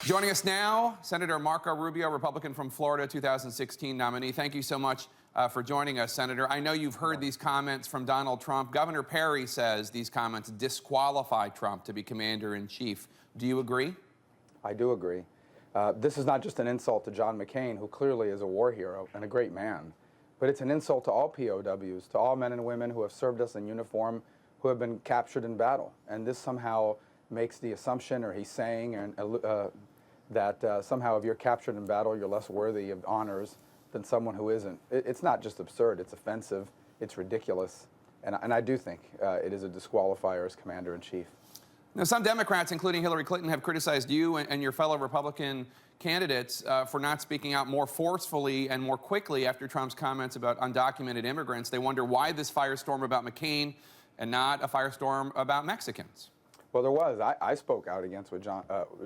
Joining us now, Senator Marco Rubio, Republican from Florida, 2016 nominee. Thank you so much for joining us, Senator. I know you've heard these comments from Donald Trump. Governor Perry says these comments disqualify Trump to be commander-in-chief. Do you agree? I do agree. This is not just an insult to John McCain, who clearly is a war hero and a great man, but it's an insult to all POWs, to all men and women who have served us in uniform, who have been captured in battle. And this somehow makes the assumption, or he's saying, that somehow if you're captured in battle, you're less worthy of honors than someone who isn't. It's not just absurd, it's offensive, it's ridiculous, and I do think it is a disqualifier as commander-in-chief. Now, some Democrats, including Hillary Clinton, have criticized you and your fellow Republican candidates for not speaking out more forcefully and more quickly after Trump's comments about undocumented immigrants. They wonder why this firestorm about McCain and not a firestorm about Mexicans. Well, there was. I spoke out against what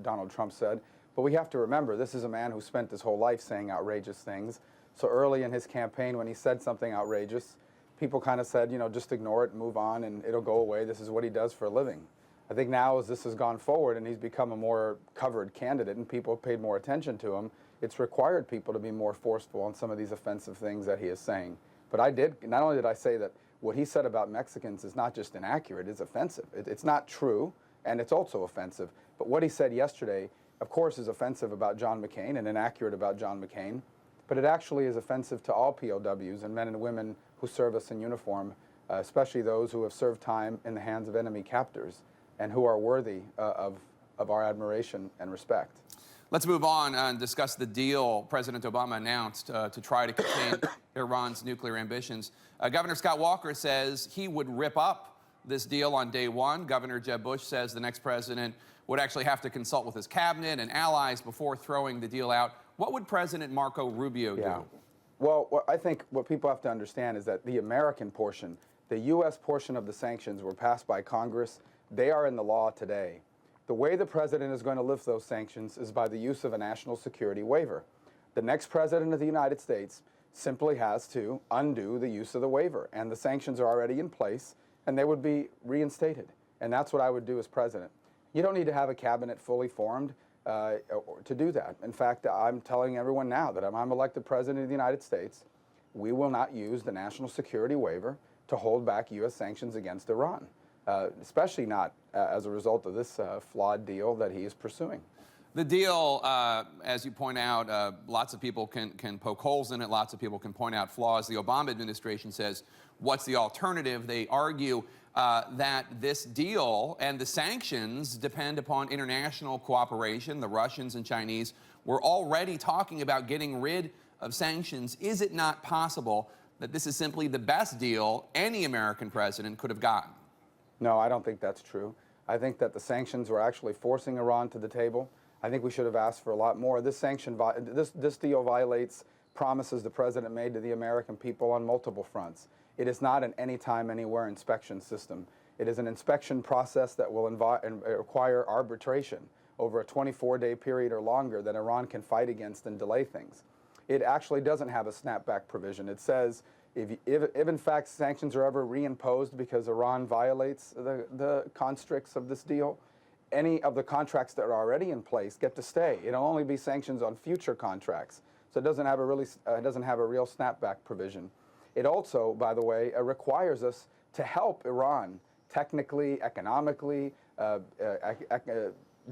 Donald Trump said, but we have to remember this is a man who spent his whole life saying outrageous things. So early in his campaign, when he said something outrageous, people kind of said, you know, just ignore it, move on, and it'll go away. This is what he does for a living. I think now as this has gone forward and he's become a more covered candidate and people have paid more attention to him, it's required people to be more forceful on some of these offensive things that he is saying. But not only did I say that what he said about Mexicans is not just inaccurate, it's offensive. It's not true, and it's also offensive. But what he said yesterday, of course, is offensive about John McCain and inaccurate about John McCain, but it actually is offensive to all POWs and men and women who serve us in uniform, especially those who have served time in the hands of enemy captors and who are worthy of our admiration and respect. Let's move on and discuss the deal President Obama announced to try to contain Iran's nuclear ambitions. Governor Scott Walker says he would rip up this deal on day one. Governor Jeb Bush says the next president would actually have to consult with his cabinet and allies before throwing the deal out. What would President Marco Rubio do? Well, I think what people have to understand is that the American portion, the U.S. portion of the sanctions were passed by Congress. They are in the law today. The way the president is going to lift those sanctions is by the use of a national security waiver. The next president of the United States simply has to undo the use of the waiver, and the sanctions are already in place, and they would be reinstated. And that's what I would do as president. You don't need to have a cabinet fully formed to do that. In fact, I'm telling everyone now that if I'm elected president of the United States, we will not use the national security waiver to hold back U.S. sanctions against Iran. Especially not as a result of this flawed deal that he is pursuing. The deal, as you point out, lots of people can poke holes in it. Lots of people can point out flaws. The Obama administration says, what's the alternative? They argue that this deal and the sanctions depend upon international cooperation. The Russians and Chinese were already talking about getting rid of sanctions. Is it not possible that this is simply the best deal any American president could have gotten? No, I don't think that's true. I think that the sanctions were actually forcing Iran to the table. I think we should have asked for a lot more. This deal violates promises the president made to the American people on multiple fronts. It is not an anytime, anywhere inspection system. It is an inspection process that will require arbitration over a 24-day period or longer that Iran can fight against and delay things. It actually doesn't have a snapback provision. It says if in fact sanctions are ever reimposed because Iran violates the constricts of this deal, any of the contracts that are already in place get to stay. It'll only be sanctions on future contracts. So it doesn't have a real snapback provision. It also, by the way, requires us to help Iran technically, economically,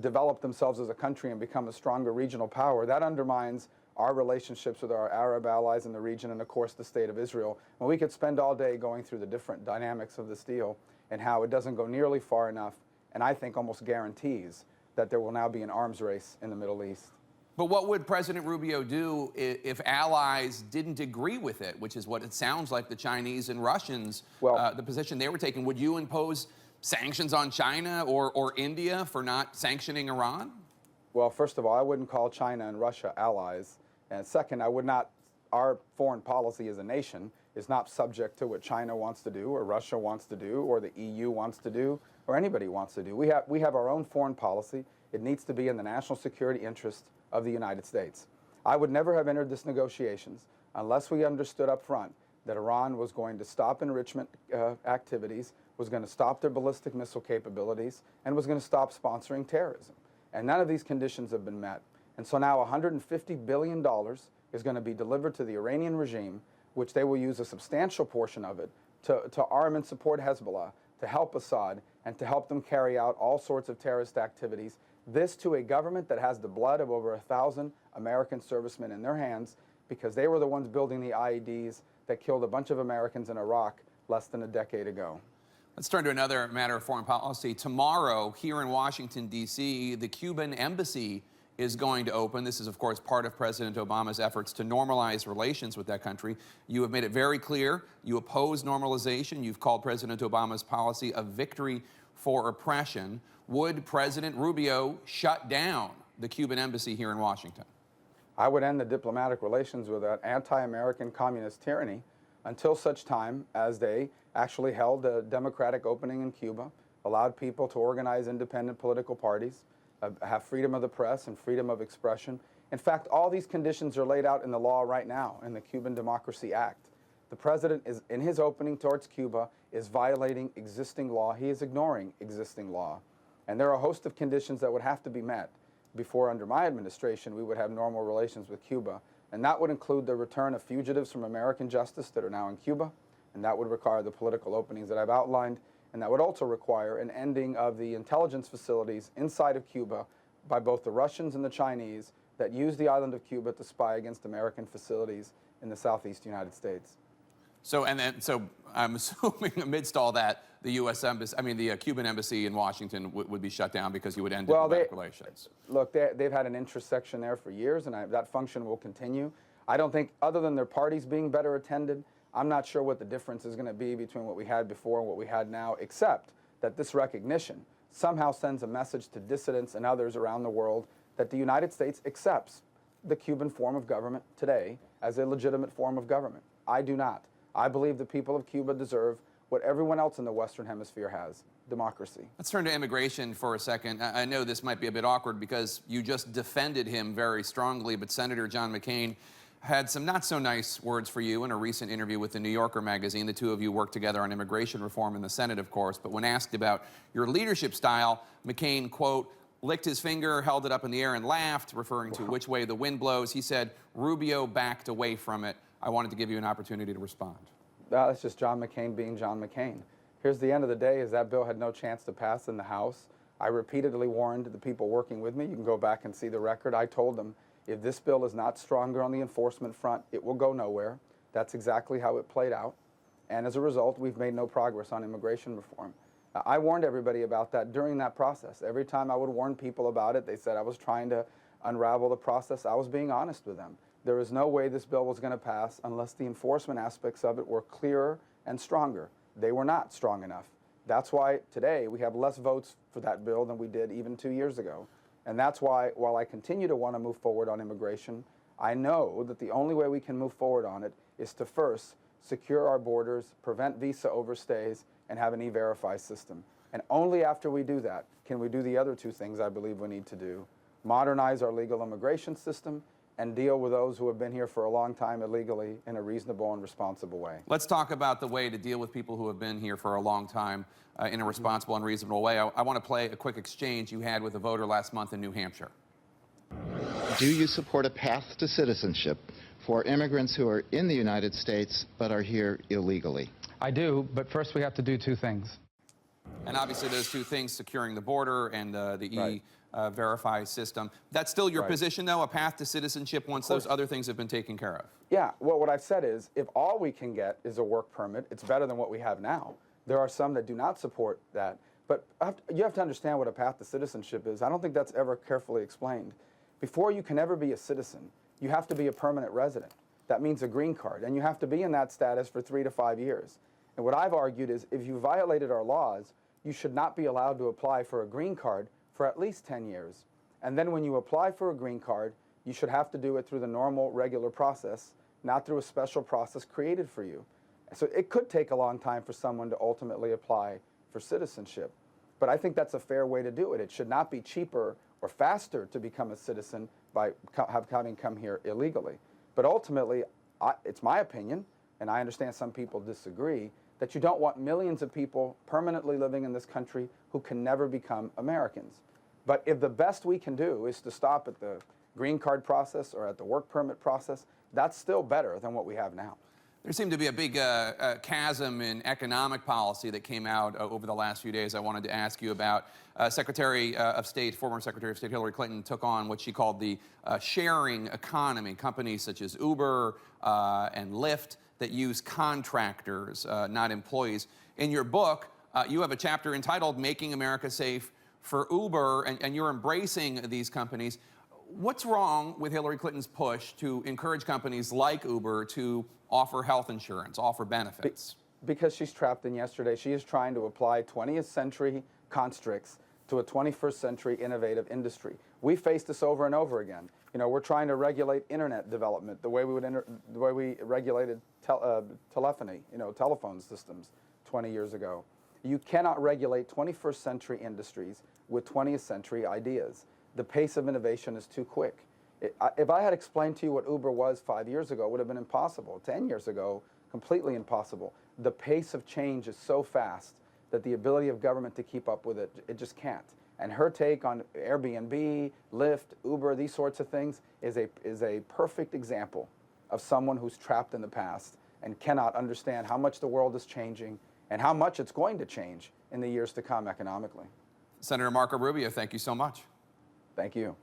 develop themselves as a country and become a stronger regional power. That undermines our relationships with our Arab allies in the region and, of course, the state of Israel. And we could spend all day going through the different dynamics of this deal and how it doesn't go nearly far enough, and I think almost guarantees that there will now be an arms race in the Middle East. But what would President Rubio do if allies didn't agree with it, which is what it sounds like the Chinese and Russians, the position they were taking? Would you impose sanctions on China or India for not sanctioning Iran? Well, first of all, I wouldn't call China and Russia allies. And second, our foreign policy as a nation is not subject to what China wants to do or Russia wants to do or the EU wants to do or anybody wants to do. We have our own foreign policy. It needs to be in the national security interest of the United States. I would never have entered this negotiations unless we understood up front that Iran was going to stop enrichment activities, was going to stop their ballistic missile capabilities, and was going to stop sponsoring terrorism. And none of these conditions have been met. And so now $150 billion is going to be delivered to the Iranian regime, which they will use a substantial portion of it to arm and support Hezbollah, to help Assad, and to help them carry out all sorts of terrorist activities. This to a government that has the blood of over 1,000 American servicemen in their hands, because they were the ones building the IEDs that killed a bunch of Americans in Iraq less than a decade ago. Let's turn to another matter of foreign policy. Tomorrow, here in Washington, D.C., the Cuban embassy is going to open. This is, of course, part of President Obama's efforts to normalize relations with that country. You have made it very clear you oppose normalization. You've called President Obama's policy a victory for oppression. Would President Rubio shut down the Cuban embassy here in Washington? I would end the diplomatic relations with that anti-American communist tyranny until such time as they actually held a democratic opening in Cuba, allowed people to organize independent political parties, have freedom of the press and freedom of expression. In fact, all these conditions are laid out in the law right now in the Cuban Democracy Act. The president is, in his opening towards Cuba, is violating existing law. He is ignoring existing law. And there are a host of conditions that would have to be met before, under my administration, we would have normal relations with Cuba. And that would include the return of fugitives from American justice that are now in Cuba. And that would require the political openings that I've outlined. And that would also require an ending of the intelligence facilities inside of Cuba by both the Russians and the Chinese that use the island of Cuba to spy against American facilities in the southeast United States. So I'm assuming amidst all that, the U.S. embassy, the Cuban embassy in Washington would be shut down because you would end diplomatic relations. Look, they've had an intersection there for years, and that function will continue. I don't think, other than their parties being better attended, I'm not sure what the difference is going to be between what we had before and what we had now, except that this recognition somehow sends a message to dissidents and others around the world that the United States accepts the Cuban form of government today as a legitimate form of government. I do not. I believe the people of Cuba deserve what everyone else in the Western Hemisphere has, democracy. Let's turn to immigration for a second. I know this might be a bit awkward because you just defended him very strongly, but Senator John McCain had some not so nice words for you in a recent interview with the New Yorker magazine. The two of you worked together on immigration reform in the Senate, of course, but when asked about your leadership style, McCain, quote, licked his finger, held it up in the air and laughed, referring to which way the wind blows. He said, Rubio backed away from it. I wanted to give you an opportunity to respond. That's just John McCain being John McCain. Here's the end of the day, is that bill had no chance to pass in the House. I repeatedly warned the people working with me. You can go back and see the record. I told them, if this bill is not stronger on the enforcement front, it will go nowhere. That's exactly how it played out. And as a result, we've made no progress on immigration reform. I warned everybody about that during that process. Every time I would warn people about it, they said I was trying to unravel the process. I was being honest with them. There is no way this bill was going to pass unless the enforcement aspects of it were clearer and stronger. They were not strong enough. That's why today we have less votes for that bill than we did even 2 years ago. And that's why, while I continue to want to move forward on immigration, I know that the only way we can move forward on it is to first secure our borders, prevent visa overstays, and have an E-Verify system. And only after we do that can we do the other two things I believe we need to do: modernize our legal immigration system and deal with those who have been here for a long time illegally in a reasonable and responsible way. Let's talk about the way to deal with people who have been here for a long time in a responsible and reasonable way. I want to play a quick exchange you had with a voter last month in New Hampshire. Do you support a path to citizenship for immigrants who are in the United States but are here illegally? I do, but first we have to do two things. And obviously those two things, securing the border and the E-Verify system. That's still your position, though, a path to citizenship once those other things have been taken care of? Yeah, well, what I've said is, if all we can get is a work permit, it's better than what we have now. There are some that do not support that. But you have to understand what a path to citizenship is. I don't think that's ever carefully explained. Before you can ever be a citizen, you have to be a permanent resident. That means a green card, and you have to be in that status for 3 to 5 years. And what I've argued is, if you violated our laws, you should not be allowed to apply for a green card for at least 10 years. And then when you apply for a green card, you should have to do it through the normal, regular process, not through a special process created for you. So it could take a long time for someone to ultimately apply for citizenship. But I think that's a fair way to do it. It should not be cheaper or faster to become a citizen by having come here illegally. But ultimately, it's my opinion, and I understand some people disagree, that you don't want millions of people permanently living in this country who can never become Americans. But if the best we can do is to stop at the green card process or at the work permit process, that's still better than what we have now. There seemed to be a big chasm in economic policy that came out over the last few days. I wanted to ask you about Secretary of State, former Secretary of State Hillary Clinton took on what she called the sharing economy, companies such as Uber and Lyft that use contractors, not employees. In your book, you have a chapter entitled Making America Safe for Uber, and you're embracing these companies. What's wrong with Hillary Clinton's push to encourage companies like Uber to offer health insurance, offer benefits? Because she's trapped in yesterday. She is trying to apply 20th century constructs to a 21st century innovative industry. We face this over and over again. You know, we're trying to regulate internet development the way we regulated telephony, you know, telephone systems 20 years ago. You cannot regulate 21st century industries with 20th century ideas. The pace of innovation is too quick. If I had explained to you what Uber was 5 years ago, it would have been impossible. 10 years ago, completely impossible. The pace of change is so fast that the ability of government to keep up with it, it just can't. And her take on Airbnb, Lyft, Uber, these sorts of things is a perfect example of someone who's trapped in the past and cannot understand how much the world is changing and how much it's going to change in the years to come economically. Senator Marco Rubio, thank you so much. Thank you.